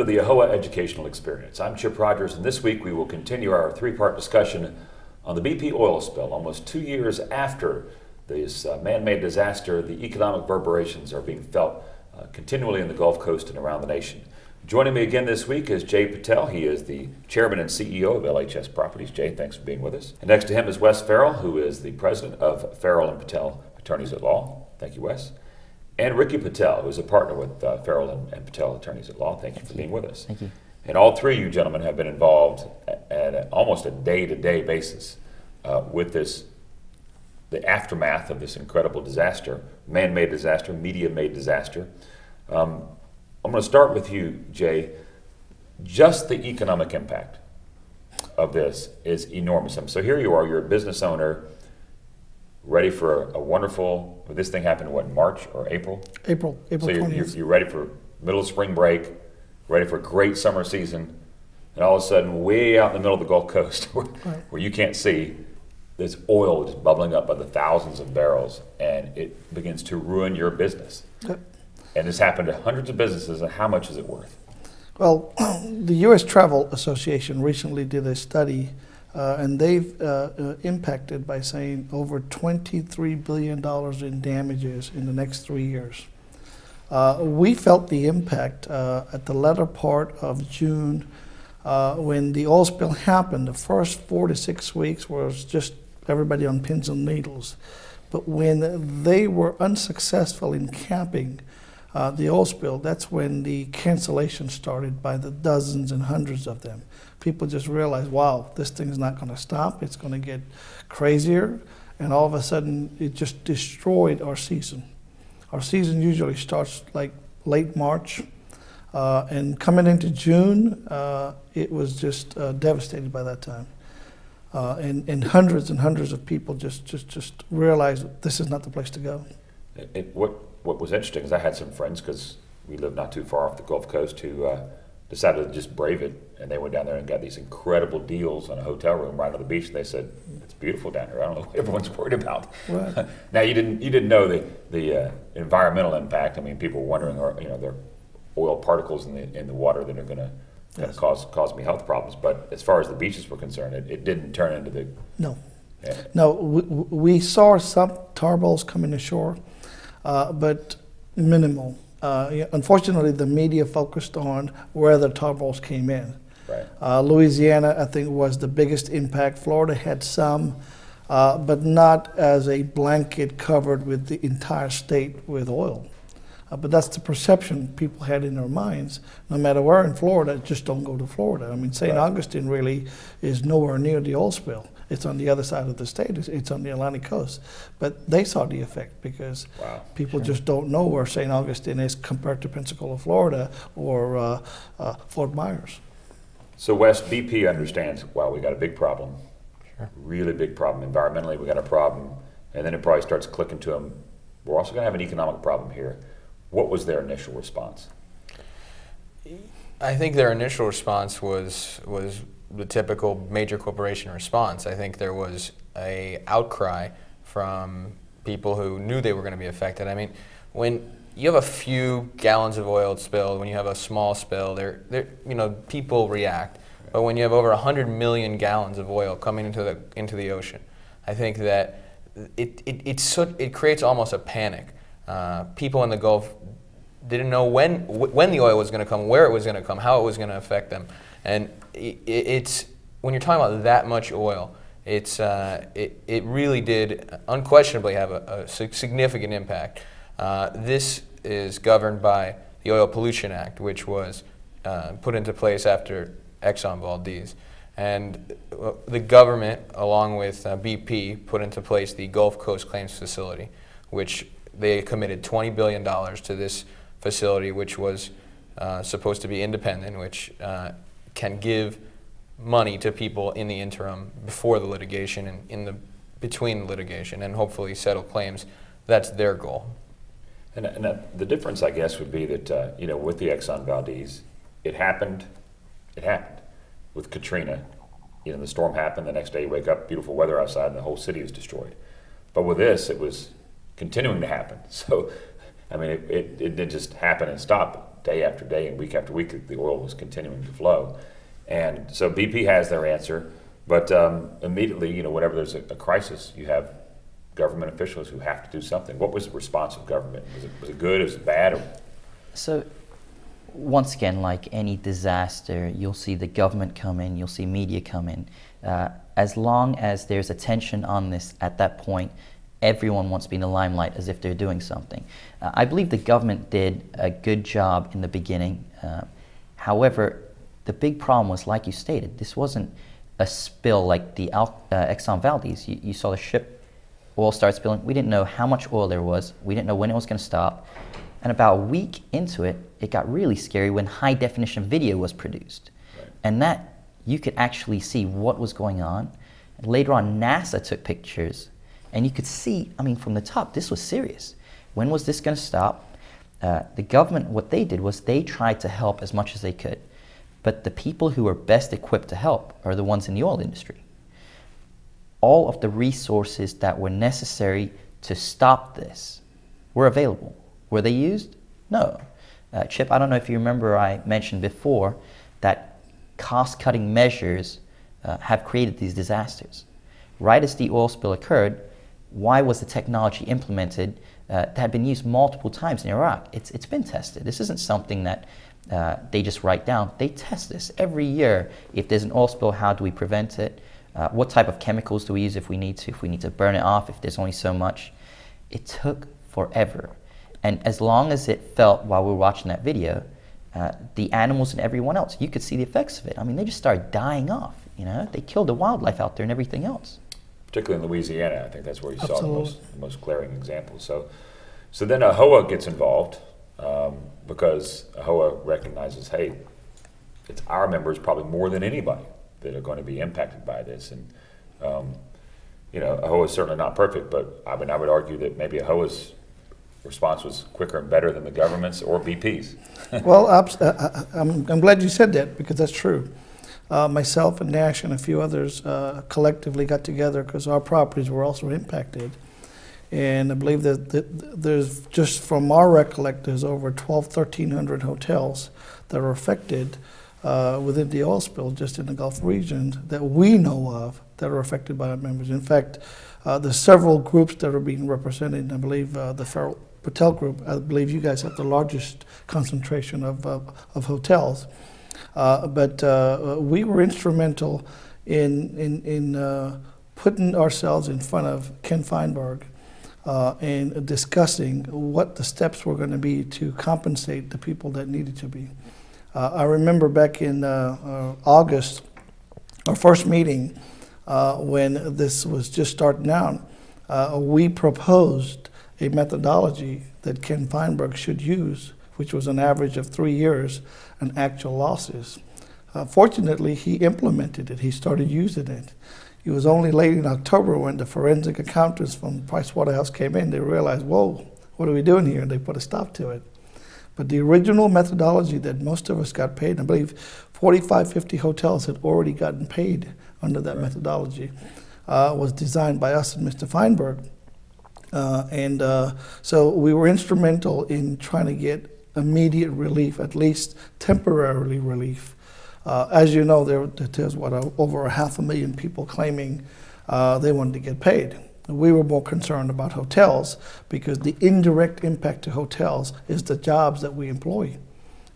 to the AAHOA Educational Experience. I'm Chip Rogers, and this week we will continue our three-part discussion on the BP oil spill. Almost 2 years after this man-made disaster, the economic reverberations are being felt continually in the Gulf Coast and around the nation. Joining me again this week is Jay Patel. He is the chairman and CEO of LHS Properties. Jay, thanks for being with us. And next to him is Wes Farrell, who is the president of Farrell and Patel Attorneys at Law. Thank you, Wes. And Ricky Patel, who's a partner with Farrell and Patel Attorneys at Law. Thank you for being with us. Thank you. And all three of you gentlemen have been involved at almost a day-to-day basis with the aftermath of this incredible disaster, man-made disaster, media-made disaster. I'm going to start with you, Jay. Just the economic impact of this is enormous. So here you are, you're a business owner, ready for a wonderful, this thing happened what, March or April? April so 20th. You're ready for middle of spring break, ready for a great summer season, and all of a sudden, way out in the middle of the Gulf Coast, where you can't see, there's oil just bubbling up by the thousands of barrels, and it begins to ruin your business. Yep. And this happened to hundreds of businesses, and how much is it worth? Well, the U.S. Travel Association recently did a study, and they've impacted by saying over $23 billion in damages in the next 3 years. We felt the impact at the latter part of June when the oil spill happened. The first 4 to 6 weeks was just everybody on pins and needles. But when they were unsuccessful in capping the oil spill, that's when the cancellation started by the dozens and hundreds of them. People just realized, wow, this thing is not going to stop. It's going to get crazier. And all of a sudden, it just destroyed our season. Our season usually starts like late March. And coming into June, it was just devastated by that time. And hundreds of people just realized this is not the place to go. What was interesting is I had some friends, because we live not too far off the Gulf Coast, who decided to just brave it, and they went down there and got these incredible deals on a hotel room right on the beach. And they said, "It's beautiful down here. I don't know what everyone's worried about." Right. Now you didn't know the environmental impact. I mean, people were wondering, there are oil particles in the water that are going to cause me health problems. But as far as the beaches were concerned, it didn't turn into the no. Yeah. No, we saw some tar balls coming ashore, but minimal. Unfortunately, the media focused on where the tar balls came in. Right. Louisiana, I think, was the biggest impact. Florida had some, but not as a blanket covered with the entire state with oil. But that's the perception people had in their minds. No matter where in Florida, just don't go to Florida. I mean, St. Right. Augustine really is nowhere near the oil spill. It's on the other side of the state. It's on the Atlantic coast. But they saw the effect because people just don't know where St. Augustine is compared to Pensacola, Florida, or Fort Myers. So Wes, BP understands, wow, we got a big problem, really big problem. Environmentally, we got a problem. And then it probably starts clicking to them, we're also going to have an economic problem here. What was their initial response? I think their initial response was the typical major corporation response. I think there was a outcry from people who knew they were going to be affected. I mean, when you have a few gallons of oil spilled, when you have a small spill, people react. But when you have over 100 million gallons of oil coming into the ocean, I think that it creates almost a panic. People in the Gulf didn't know when the oil was going to come, where it was going to come, how it was going to affect them, and it's when you're talking about that much oil, it really did unquestionably have a significant impact. This is governed by the Oil Pollution Act, which was put into place after Exxon Valdez, and the government, along with BP, put into place the Gulf Coast Claims Facility, which they committed $20 billion to this facility, which was supposed to be independent, which can give money to people in the interim before the litigation and between litigation, and hopefully settle claims. That's their goal. And the difference, I guess, would be that with the Exxon Valdez, it happened. With Katrina, the storm happened. The next day, you wake up, beautiful weather outside, and the whole city is destroyed. But with this, it was continuing to happen. So, I mean, it didn't just happen and stop. day after day and week after week the oil was continuing to flow. And so BP has their answer, but immediately, you know, whenever there's a crisis, you have government officials who have to do something. What was the response of government? Was it good? Was it bad? Or? So, once again, like any disaster, you'll see the government come in, you'll see media come in. As long as there's attention on this at that point, everyone wants to be in the limelight as if they're doing something. I believe the government did a good job in the beginning. However, the big problem was, like you stated, this wasn't a spill like the Exxon Valdez. You saw the ship, oil started spilling. We didn't know how much oil there was. We didn't know when it was going to stop. And about a week into it, it got really scary when high definition video was produced. Right. And that, you could actually see what was going on. And later on, NASA took pictures, and you could see, I mean, from the top, this was serious. When was this going to stop? The government, what they did was they tried to help as much as they could. But the people who are best equipped to help are the ones in the oil industry. All of the resources that were necessary to stop this were available. Were they used? No. Chip, I don't know if you remember, I mentioned before that cost-cutting measures have created these disasters. Right as the oil spill occurred, why was the technology implemented that had been used multiple times in Iraq? It's been tested. This isn't something that they just write down. They test this every year. If there's an oil spill, how do we prevent it? What type of chemicals do we use if we need to burn it off, if there's only so much? It took forever. And as long as it felt while we were watching that video, the animals and everyone else, you could see the effects of it. I mean, they just started dying off, you know? They killed the wildlife out there and everything else. Particularly in Louisiana, I think that's where you Absolutely. saw the most glaring examples. So then AAHOA gets involved because AAHOA recognizes, hey, it's our members probably more than anybody that are going to be impacted by this. And, you know, AAHOA is certainly not perfect, but I mean, I would argue that maybe AAHOA's response was quicker and better than the government's or BP's. Well, I'm glad you said that, because that's true. Myself and Nash and a few others collectively got together because our properties were also impacted. And I believe that there's, just from our recollect, there's over 1,300 hotels that are affected within the oil spill just in the Gulf region that we know of that are affected by our members. In fact, there's several groups that are being represented. I believe the Farrell Patel group, I believe you guys have the largest concentration of hotels. But we were instrumental in putting ourselves in front of Ken Feinberg and discussing what the steps were going to be to compensate the people that needed to be. I remember back in August, our first meeting, when this was just starting out, we proposed a methodology that Ken Feinberg should use, which was an average of 3 years and actual losses. Fortunately, he implemented it. He started using it. It was only late in October when the forensic accountants from Pricewaterhouse came in. They realized, whoa, what are we doing here? And they put a stop to it. But the original methodology that most of us got paid, I believe 45, 50 hotels had already gotten paid under that methodology, was designed by us and Mr. Feinberg. So we were instrumental in trying to get immediate relief, at least temporarily relief. As you know, there's over 500,000 people claiming they wanted to get paid. We were more concerned about hotels because the indirect impact to hotels is the jobs that we employ.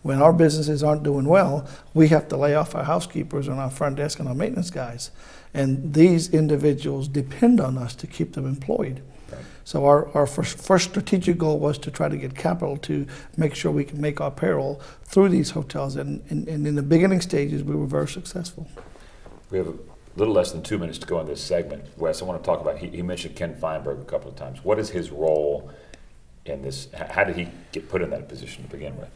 When our businesses aren't doing well, we have to lay off our housekeepers and our front desk and our maintenance guys. And these individuals depend on us to keep them employed. So our first strategic goal was to try to get capital to make sure we can make our payroll through these hotels. And in the beginning stages, we were very successful. We have a little less than 2 minutes to go in this segment. Wes, I want to talk about, he mentioned Ken Feinberg a couple of times. What is his role in this? How did he get put in that position to begin with?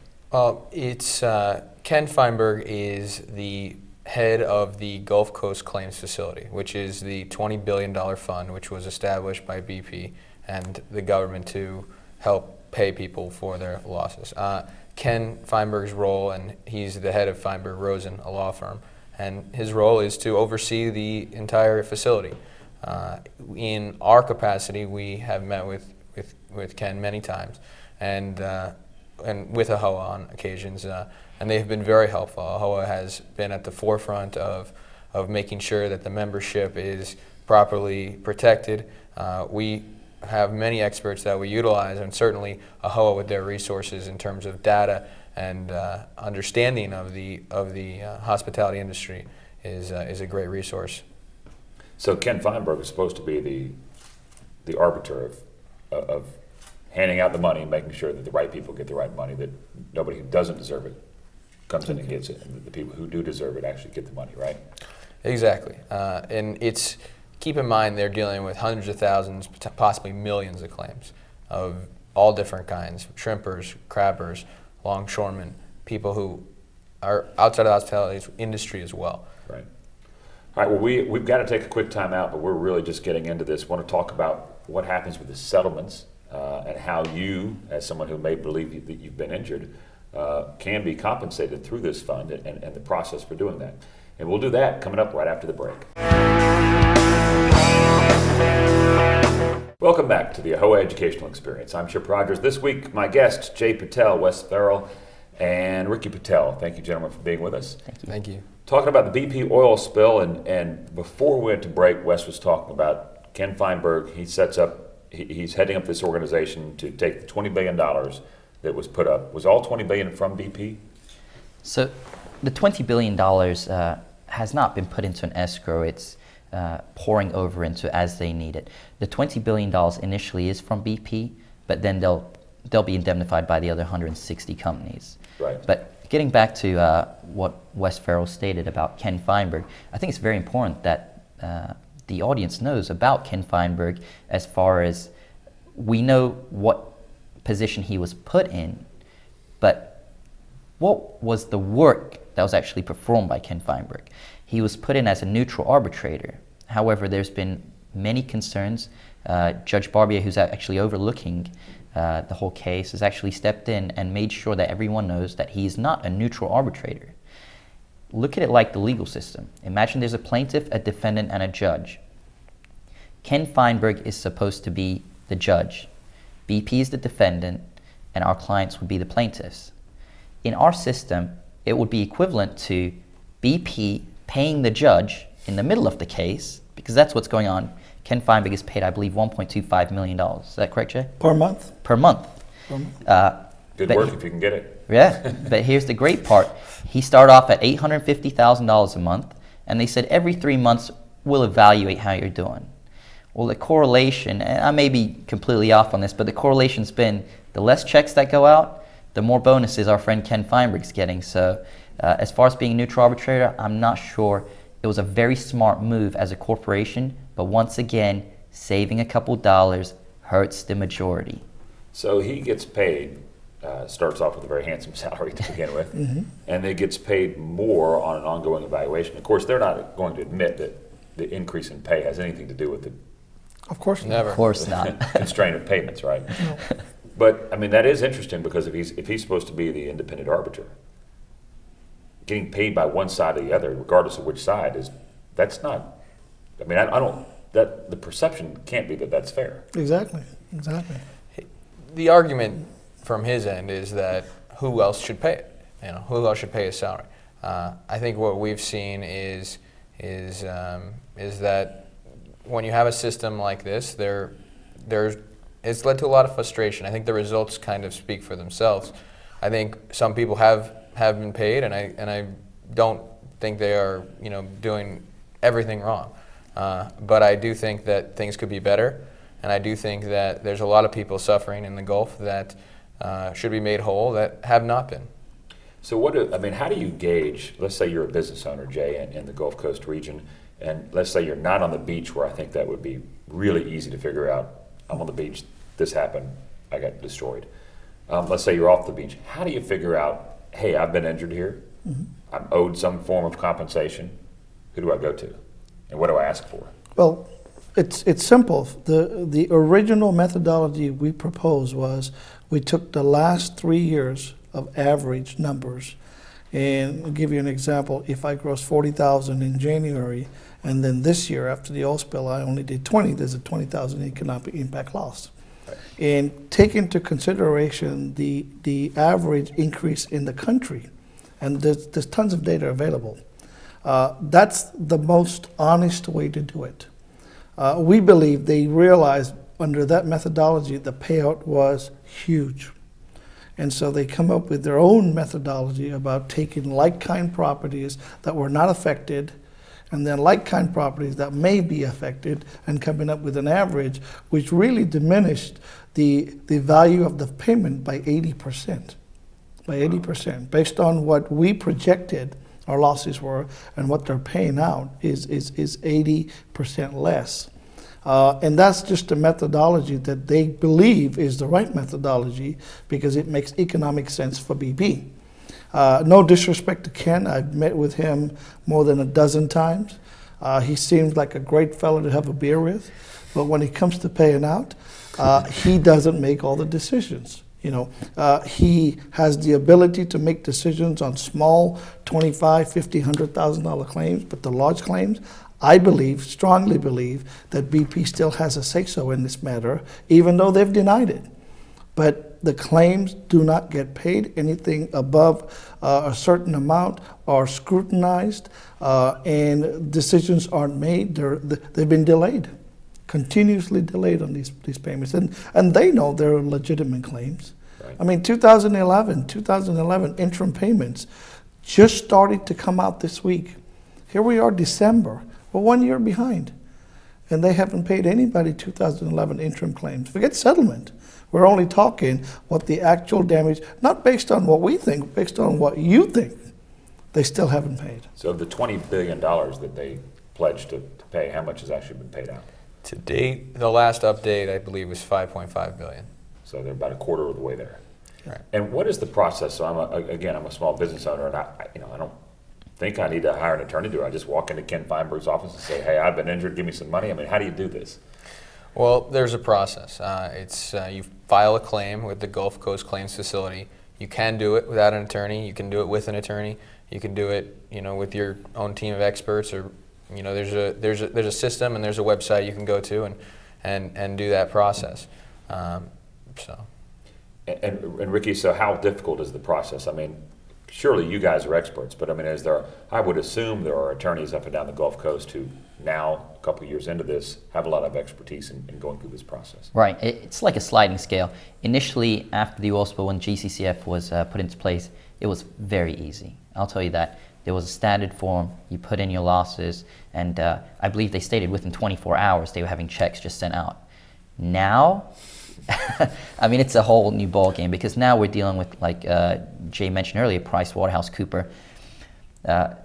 Ken Feinberg is the head of the Gulf Coast Claims Facility, which is the $20 billion fund which was established by BP and the government to help pay people for their losses. Ken Feinberg's role, and he's the head of Feinberg Rosen, a law firm, and his role is to oversee the entire facility. In our capacity, we have met with Ken many times, and and with AAHOA on occasions, and they've been very helpful. AAHOA has been at the forefront of making sure that the membership is properly protected. We have many experts that we utilize, and certainly AAHOA with their resources in terms of data and understanding of the hospitality industry is a great resource. So Ken Feinberg is supposed to be the arbiter of handing out the money and making sure that the right people get the right money, that nobody who doesn't deserve it comes in and gets it, and that the people who do deserve it actually get the money, right? Exactly. And it's, keep in mind they're dealing with hundreds of thousands, possibly millions of claims of all different kinds, shrimpers, crabbers, longshoremen, people who are outside of the hospitality industry as well. Right. All right, well, we've got to take a quick time out, but we're really just getting into this. I want to talk about what happens with the settlements and how you, as someone who may believe that you've been injured, can be compensated through this fund and the process for doing that. And we'll do that coming up right after the break. Welcome back to the AAHOA Educational Experience. I'm Chip Rogers. This week, my guests, Jay Patel, Wes Farrell, and Ricky Patel. Thank you, gentlemen, for being with us. Thank you. Talking about the BP oil spill, and before we went to break, Wes was talking about Ken Feinberg. He's heading up this organization to take the $20 billion that was put up. Was all $20 billion from BP? So the $20 billion has not been put into an escrow. It's pouring over into as they need it. The $20 billion initially is from BP, but then they'll be indemnified by the other 160 companies. Right. But getting back to what Wes Farrell stated about Ken Feinberg, I think it's very important that the audience knows about Ken Feinberg, as far as we know what position he was put in, but what was the work that was actually performed by Ken Feinberg? He was put in as a neutral arbitrator. However, there's been many concerns. Judge Barbier, who's actually overlooking the whole case, has actually stepped in and made sure that everyone knows that he is not a neutral arbitrator. Look at it like the legal system. Imagine there's a plaintiff, a defendant, and a judge. Ken Feinberg is supposed to be the judge. BP is the defendant, and our clients would be the plaintiffs. In our system, it would be equivalent to BP paying the judge in the middle of the case, because that's what's going on. Ken Feinberg is paid, I believe, $1.25 million. Is that correct, Jay? Per month? Per month. Good work if you can get it. Yeah, but here's the great part. He started off at $850,000 a month, and they said every 3 months we'll evaluate how you're doing. Well, the correlation, and I may be completely off on this, but the correlation's been the less checks that go out, the more bonuses our friend Ken Feinberg's getting. So as far as being a neutral arbitrator, I'm not sure. It was a very smart move as a corporation, but once again, saving a couple dollars hurts the majority. So he gets paid, starts off with a very handsome salary to begin with, and then gets paid more on an ongoing evaluation. Of course, they're not going to admit that the increase in pay has anything to do with the Of course not. Never. Of course not. constraint of payments, right? No. But I mean, that is interesting, because if he's supposed to be the independent arbiter, getting paid by one side or the other, regardless of which side, that's not. I mean, I don't. That the perception can't be that that's fair. Exactly. The argument from his end is that who else should pay it? Who else should pay his salary? I think what we've seen is that when you have a system like this, it's led to a lot of frustration. I think the results kind of speak for themselves. I think some people have been paid, and I don't think they are doing everything wrong. But I do think that things could be better, and I do think that there's a lot of people suffering in the Gulf that should be made whole that have not been. So how do you gauge, let's say you're a business owner, Jay, in the Gulf Coast region, and let's say you're not on the beach, where I think that would be really easy to figure out. I'm on the beach, this happened, I got destroyed. Let's say you're off the beach. How do you figure out, hey, I've been injured here, I'm owed some form of compensation, who do I go to? And what do I ask for? Well, it's simple. The original methodology we proposed was we took the last 3 years of average numbers, and I'll give you an example. If I grossed $40,000 in January, and then this year after the oil spill I only did 20, there's a $20,000 economic impact loss. and take into consideration the average increase in the country, and there's tons of data available. That's the most honest way to do it. We believe they realized under that methodology the payout was huge. And so they come up with their own methodology about taking like-kind properties that were not affected and then like-kind properties that may be affected and coming up with an average, which really diminished the value of the payment by 80%. By 80%, based on what we projected our losses were and what they're paying out is 80% less. And that's just a methodology that they believe is the right methodology because it makes economic sense for BP. No disrespect to Ken, I've met with him more than a dozen times. He seems like a great fellow to have a beer with, but when it comes to paying out, he doesn't make all the decisions. You know, he has the ability to make decisions on small $25,000, $50,000, $100,000 claims, but the large claims, I believe, strongly believe, that BP still has a say-so in this matter, even though they've denied it. But the claims do not get paid. Anything above a certain amount are scrutinized, and decisions aren't made. They've been delayed, continuously delayed on these payments. And they know they're legitimate claims. Right. I mean, 2011 interim payments just started to come out this week. Here we are, December. We're 1 year behind, and they haven't paid anybody 2011 interim claims. Forget settlement. We're only talking what the actual damage, not based on what we think, based on what you think, they still haven't paid. So of the $20 billion that they pledged to pay, how much has actually been paid out? To date, the last update, I believe, was $5.5 billion. So they're about a quarter of the way there. Right. And what is the process? So I'm a small business owner, and I don't think I need to hire an attorney. Do I just walk into Ken Feinberg's office and say, hey, I've been injured, give me some money? I mean, how do you do this? Well, there's a process. You file a claim with the Gulf Coast Claims Facility. You can do it without an attorney. You can do it with an attorney. You can do it, with your own team of experts, or there's a system and there's a website you can go to and do that process. And Ricky, so how difficult is the process? I mean, surely you guys are experts, but I mean, I would assume there are attorneys up and down the Gulf Coast who now, a couple of years into this, have a lot of expertise in going through this process. Right. It's like a sliding scale. Initially, after the oil spill, when GCCF was put into place, it was very easy. I'll tell you that. There was a standard form. You put in your losses, and I believe they stated within 24 hours they were having checks just sent out. Now, I mean, it's a whole new ball game, because now we're dealing with, like Jay mentioned earlier, PricewaterhouseCoopers.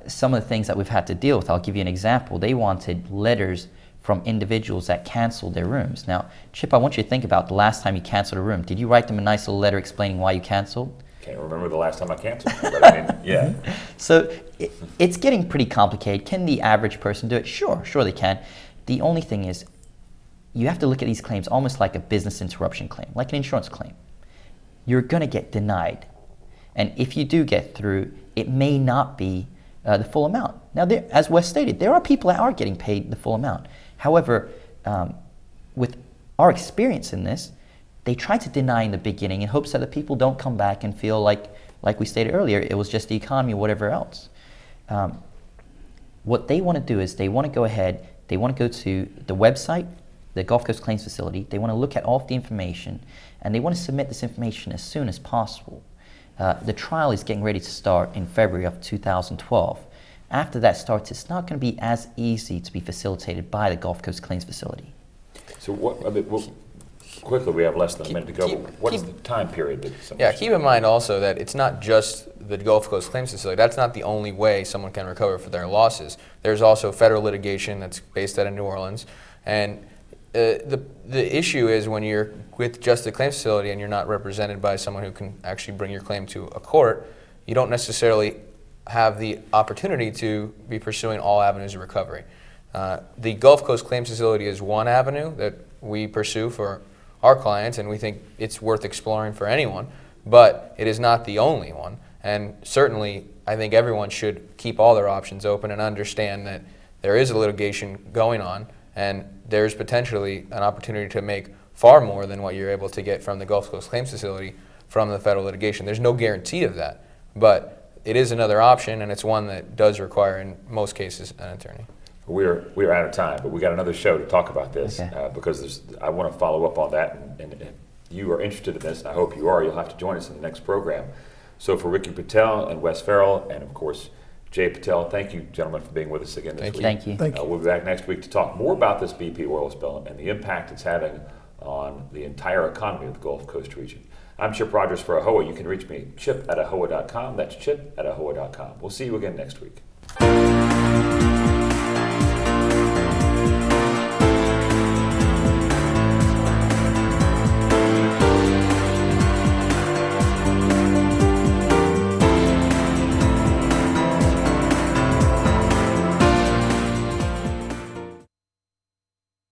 Some of the things that we've had to deal with, I'll give you an example. They wanted letters from individuals that canceled their rooms. Now, Chip, I want you to think about the last time you canceled a room. Did you write them a nice little letter explaining why you canceled? Can't remember the last time I canceled, but I mean, yeah. So it's getting pretty complicated. Can the average person do it? Sure they can. The only thing is, you have to look at these claims almost like a business interruption claim, like an insurance claim. You're going to get denied. And if you do get through, it may not be the full amount. Now, as Wes stated, there are people that are getting paid the full amount. However, with our experience in this, they try to deny in the beginning in hopes that the people don't come back and feel like we stated earlier, it was just the economy or whatever else. What they want to do is they want to go ahead, they want to go to the website, the Gulf Coast Claims Facility, they want to look at all of the information, and they want to submit this information as soon as possible. The trial is getting ready to start in February of 2012. After that starts, it's not going to be as easy to be facilitated by the Gulf Coast Claims Facility. So quickly, we have less than a minute to go. What is the time period that? Yeah, keep in mind also that it's not just the Gulf Coast Claims Facility. That's not the only way someone can recover for their losses. There's also federal litigation that's based out of New Orleans, and the issue is when you're with just the claims facility and you're not represented by someone who can actually bring your claim to a court, you don't necessarily have the opportunity to be pursuing all avenues of recovery. The Gulf Coast Claims Facility is one avenue that we pursue for our clients, and we think it's worth exploring for anyone, but it is not the only one. And certainly, I think everyone should keep all their options open and understand that there is a litigation going on, and there's potentially an opportunity to make far more than what you're able to get from the Gulf Coast Claims Facility from the federal litigation. There's no guarantee of that, but it is another option, and it's one that does require, in most cases, an attorney. We're out of time, but we got another show to talk about this because I want to follow up on that, and if you are interested in this, and I hope you are, you'll have to join us in the next program. So for Ricky Patel and Wes Farrell, and of course Jay Patel, thank you, gentlemen, for being with us again this week. Thank you. Thank you. We'll be back next week to talk more about this BP oil spill and the impact it's having on the entire economy of the Gulf Coast region. I'm Chip Rogers for AAHOA. You can reach me, chip@AAHOA.com. That's chip@AAHOA.com. We'll see you again next week.